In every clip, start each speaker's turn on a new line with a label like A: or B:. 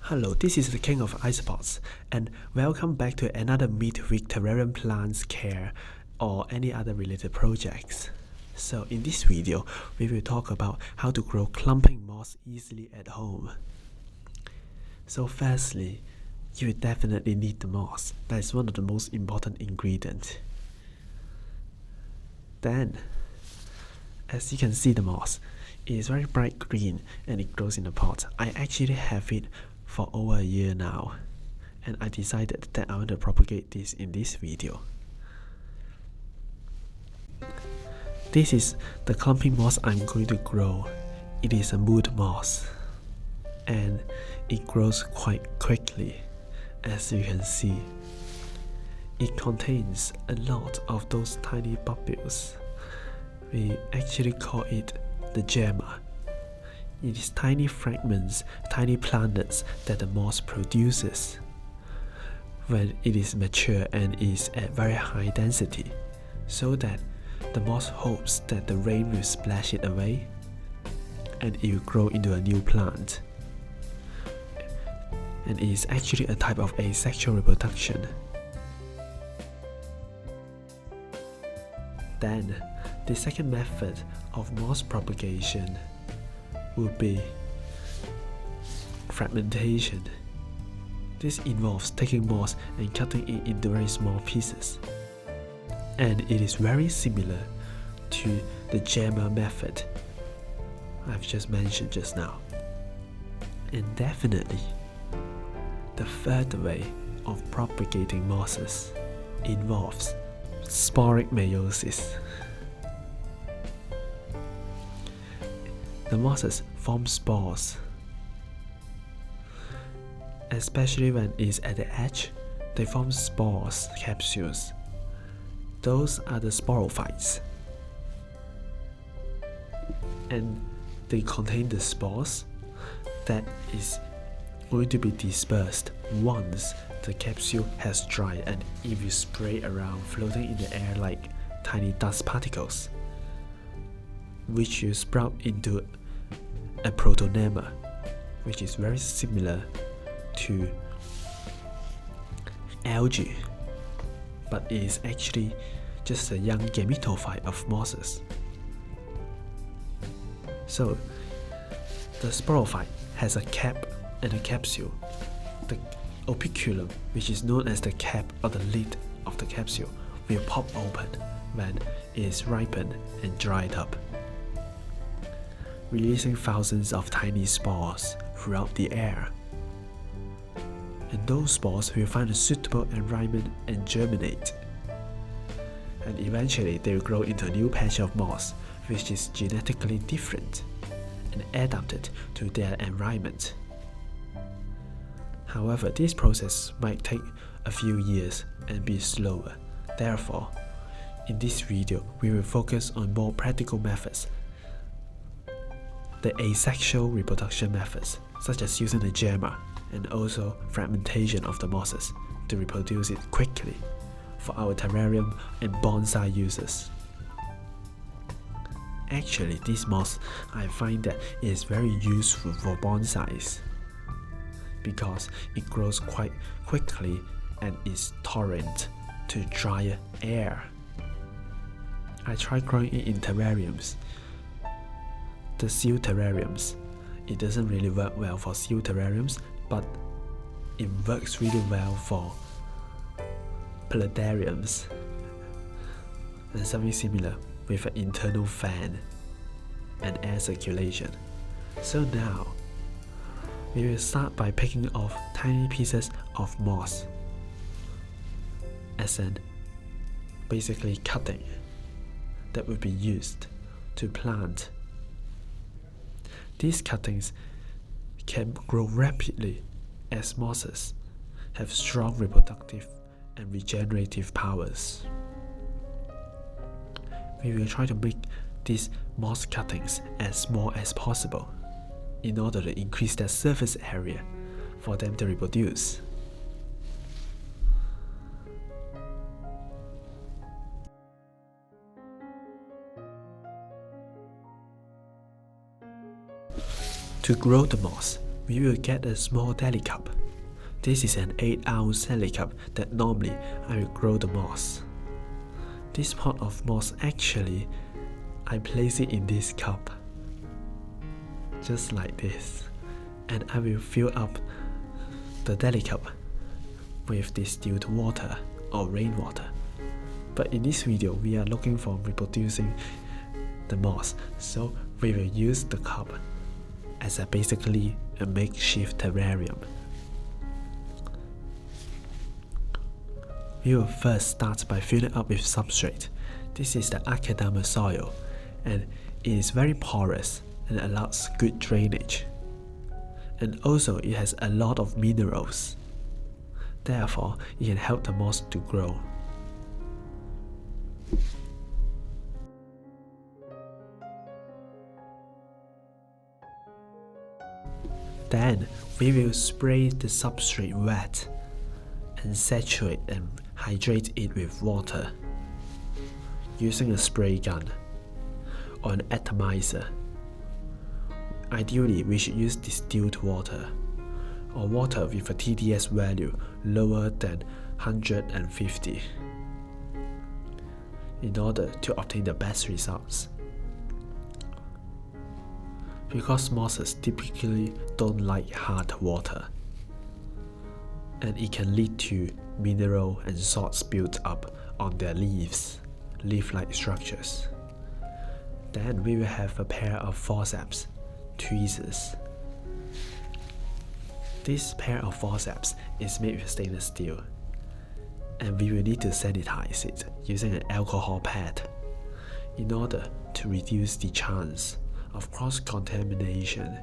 A: Hello, this is the King of Isopods, and welcome back to another midweek terrarium plants care or any other related projects. So in this video, we will talk about how to grow clumping moss easily at home. So firstly, you will definitely need the moss. That is one of the most important ingredients. Then, as you can see, the moss is very bright green and it grows in a pot. I actually have it for over a year now, and I decided that I want to propagate this in this video. This is the clumping moss I'm going to grow. It is a mood moss, and it grows quite quickly, as you can see. It contains a lot of those tiny bubbles. We actually call it the Gemma. It is tiny fragments, tiny planets that the moss produces when it is mature and is at very high density, so that the moss hopes that the rain will splash it away and it will grow into a new plant. And it is actually a type of asexual reproduction. Then, the second method of moss propagation would be fragmentation. This involves taking moss and cutting it into very small pieces, and it is very similar to the Gemma method I've just mentioned just now. And definitely, the third way of propagating mosses involves sporic meiosis. The mosses form spores. Especially when it's at the edge, they form spores capsules. Those are the sporophytes. And they contain the spores that is going to be dispersed once the capsule has dried, and it will spray around, floating in the air like tiny dust particles, which will sprout into a protonema, which is very similar to algae, but it is actually just a young gametophyte of mosses. So, the sporophyte has a cap and a capsule. The operculum, which is known as the cap or the lid of the capsule, will pop open when it is ripened and dried up, releasing thousands of tiny spores throughout the air. And those spores will find a suitable environment and germinate. And eventually they will grow into a new patch of moss, which is genetically different and adapted to their environment. However, this process might take a few years and be slower. Therefore, in this video, we will focus on more practical methods, the asexual reproduction methods, such as using the Gemma and also fragmentation of the mosses to reproduce it quickly for our terrarium and bonsai users. Actually, this moss, I find that it is very useful for bonsais because it grows quite quickly and is tolerant to drier air. I tried growing it in terrariums, the seal terrariums. It doesn't really work well for seal terrariums, but it works really well for planetariums and something similar with an internal fan and air circulation. So now, we will start by picking off tiny pieces of moss, as in basically cutting, that will be used to plant. These cuttings can grow rapidly as mosses have strong reproductive and regenerative powers. We will try to make these moss cuttings as small as possible in order to increase their surface area for them to reproduce. To grow the moss, we will get a small deli cup. This is an 8-ounce deli cup that normally I will grow the moss. This pot of moss actually, I place it in this cup, just like this, and I will fill up the deli cup with distilled water or rainwater. But in this video we are looking for reproducing the moss, so we will use the cup as basically a makeshift terrarium. We will first start by filling up with substrate. This is the acadama soil, and it is very porous and allows good drainage. And also it has a lot of minerals. Therefore, it can help the moss to grow. Then we will spray the substrate wet and saturate and hydrate it with water using a spray gun or an atomizer. Ideally, we should use distilled water or water with a TDS value lower than 150 in order to obtain the best results. Because mosses typically don't like hard water, and it can lead to mineral and salts built up on their leaves, leaf-like structures. Then we will have a pair of forceps, tweezers. This pair of forceps is made with stainless steel, and we will need to sanitize it using an alcohol pad in order to reduce the chance of cross-contamination,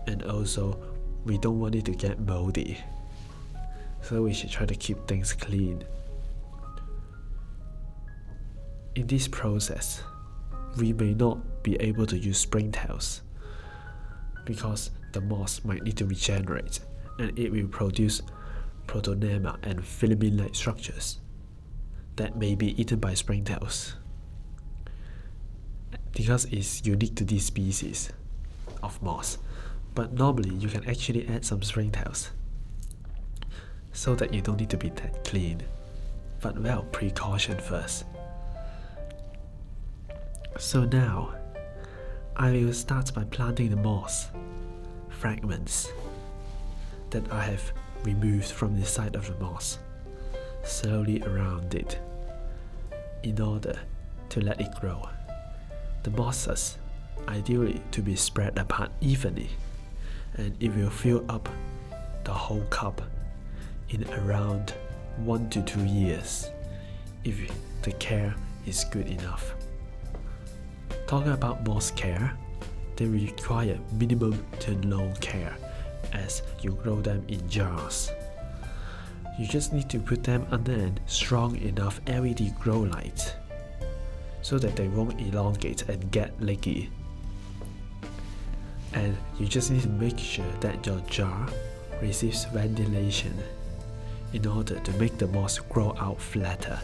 A: and also we don't want it to get moldy, so we should try to keep things clean. In this process, we may not be able to use springtails because the moss might need to regenerate and it will produce protonema and filament-like structures that may be eaten by springtails, because it's unique to this species of moss. But normally you can actually add some springtails so that you don't need to be that clean. But well, precaution first. So now, I will start by planting the moss fragments that I have removed from the side of the moss slowly around it in order to let it grow. The mosses ideally to be spread apart evenly, and it will fill up the whole cup in around 1 to 2 years if the care is good enough. Talking about moss care, they require minimum to no care as you grow them in jars. You just need to put them under a strong enough LED grow light so that they won't elongate and get leggy. And you just need to make sure that your jar receives ventilation in order to make the moss grow out flatter.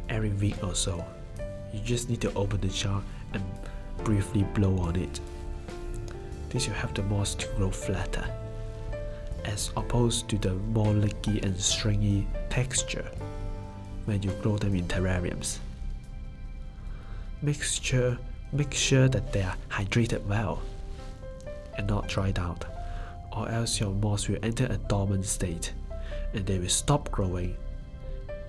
A: Every week or so, you just need to open the jar and briefly blow on it. This will help the moss to grow flatter, as opposed to the more leggy and stringy texture when you grow them in terrariums. Make sure that they are hydrated well and not dried out, or else your moss will enter a dormant state and they will stop growing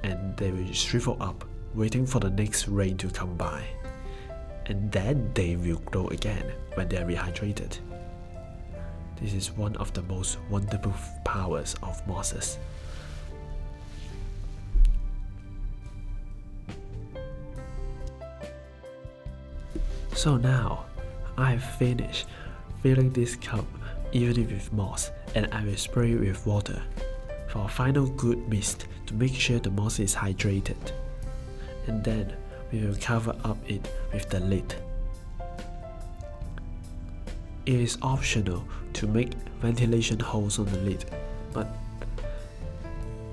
A: and they will shrivel up waiting for the next rain to come by, and then they will grow again when they are rehydrated. This is one of the most wonderful powers of mosses. So now, I've finished filling this cup evenly with moss, and I will spray it with water for a final good mist to make sure the moss is hydrated. And then we will cover up it with the lid. It is optional to make ventilation holes on the lid, but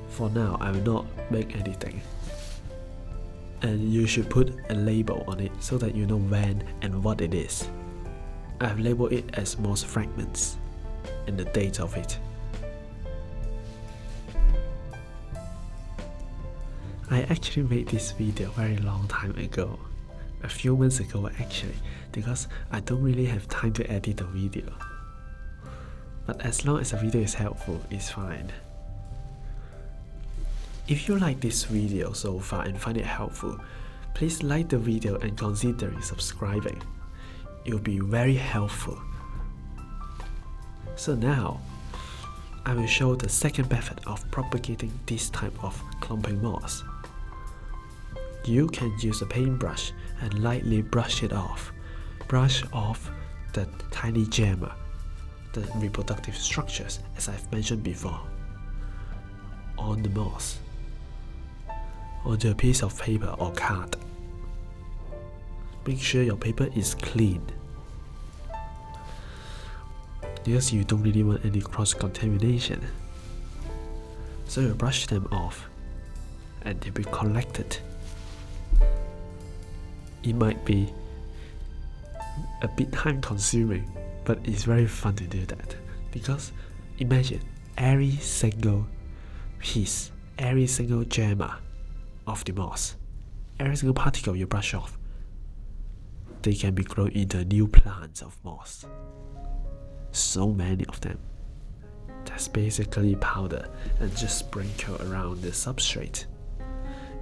A: for now I will not make anything. And you should put a label on it so that you know when and what it is. I have labeled it as moss fragments. and the date of it. I actually made this video a very long time ago, a few months ago actually, because I don't really have time to edit the video. But as long as the video is helpful, it's fine. If you like this video so far and find it helpful, please like the video and consider subscribing. It will be very helpful. So now, I will show the second method of propagating this type of clumping moss. You can use a paintbrush and lightly brush it off. Brush off the tiny Gemma, the reproductive structures as I've mentioned before, on the moss, onto a piece of paper or card. Make sure your paper is clean, because you don't really want any cross-contamination. So you brush them off and they'll be collected. It might be a bit time consuming, but it's very fun to do that, because imagine every single piece, every single Gemma of the moss, every single particle you brush off, they can be grown into new plants of moss. So many of them. That's basically powder and just sprinkle around the substrate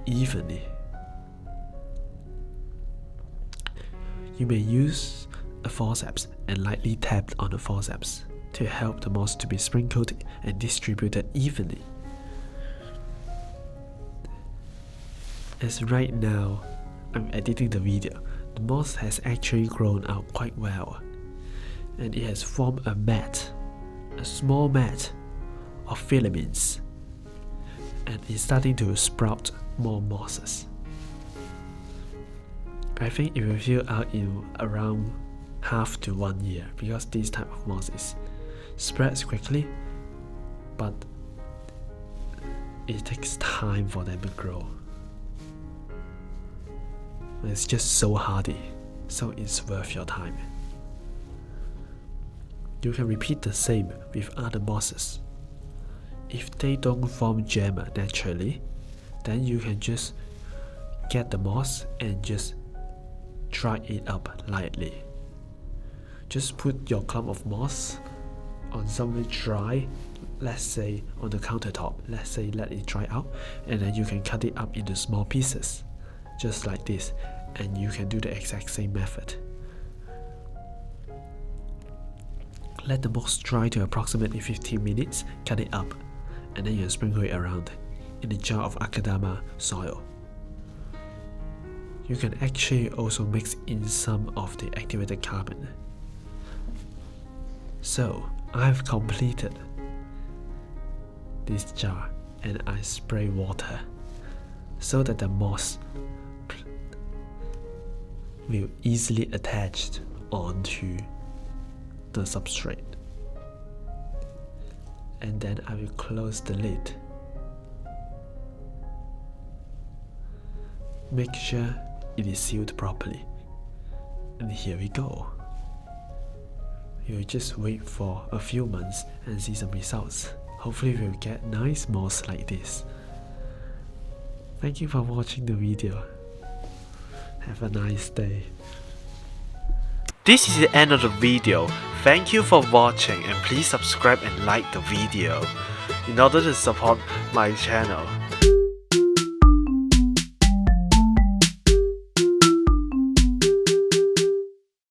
A: evenly. You may use a forceps and lightly tap on the forceps to help the moss to be sprinkled and distributed evenly. As right now I'm editing the video, the moss has actually grown out quite well, and it has formed a mat, a small mat of filaments, and it's starting to sprout more mosses. I think it will fill out in around half to 1 year, because this type of moss spreads quickly, but it takes time for them to grow. It's just so hardy, so it's worth your time. You can repeat the same with other mosses. If they don't form Gemma naturally, then you can just get the moss and just dry it up lightly. Just put your clump of moss on somewhere dry, let's say on the countertop, let's say let it dry out, and then you can cut it up into small pieces, just like this, and you can do the exact same method. Let the moss dry to approximately 15 minutes, cut it up, and then you can sprinkle it around in a jar of akadama soil. You can actually also mix in some of the activated carbon. So I've completed this jar, and I spray water so that the moss will easily attach onto the substrate. And then I will close the lid. Make sure it is sealed properly. And here we go. You'll just wait for a few months and see some results. Hopefully we'll get nice moss like this. Thank you for watching the video. Have a nice day. This is the end of the video. Thank you for watching, and please subscribe and like the video in order to support my channel.